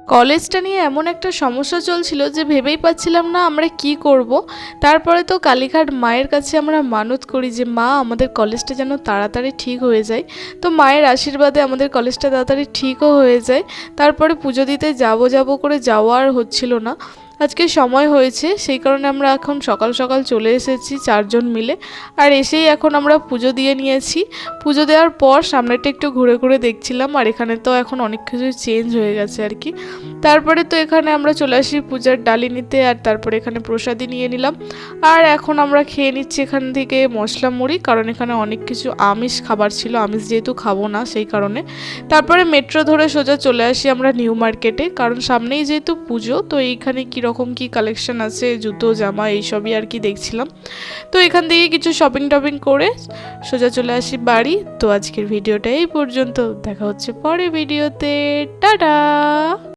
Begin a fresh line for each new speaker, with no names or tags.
কলেজটা নিয়ে এমন একটা সমস্যা চলছিল যে ভেবেই পাচ্ছিলাম না আমরা কি করব। তারপরে তো কালীঘাট মায়ের কাছে আমরা মানত করি যে মা আমাদের কলেজটা যেন তাড়াতাড়ি ঠিক হয়ে যায়। তো মায়ের আশীর্বাদে আমাদের কলেজটা তাড়াতাড়ি ঠিকও হয়ে যায়। তারপরে পুজো দিতে যাব করে যাওয়া আর হচ্ছিল না। আজকে সময় হয়েছে, সেই কারণে আমরা এখন সকাল সকাল চলে এসেছি চারজন মিলে। আর এসেই এখন আমরা পুজো দিয়ে নিয়েছি। পুজো দেওয়ার পর সামনেটা একটু ঘুরে ঘুরে দেখছিলাম, আর এখানে তো এখন অনেক কিছু চেঞ্জ হয়ে গেছে আর কি। তারপরে তো এখানে আমরা চলে আসি পূজার ডালি নিতে, আর তারপরে এখানে প্রসাদী নিয়ে নিলাম। আর এখন আমরা খেয়ে নিচ্ছি এখান থেকে মশলা মুড়ি, কারণ এখানে অনেক কিছু আমিষ খাবার ছিল, আমিষ যেহেতু খাবো না সেই কারণে। তারপরে মেট্রো ধরে সোজা চলে আসি আমরা নিউ মার্কেটে, কারণ সামনেই যেহেতু পুজো, তো এইখানে কীরকম কী কালেকশন আছে জুতো জামা এইসবই আর কি দেখছিলাম। তো এখান থেকে কিছু শপিং টপিং করে সোজা চলে আসি বাড়ি। তো আজকের ভিডিওটা এই পর্যন্ত, দেখা হচ্ছে পরে ভিডিওতে। টাটা।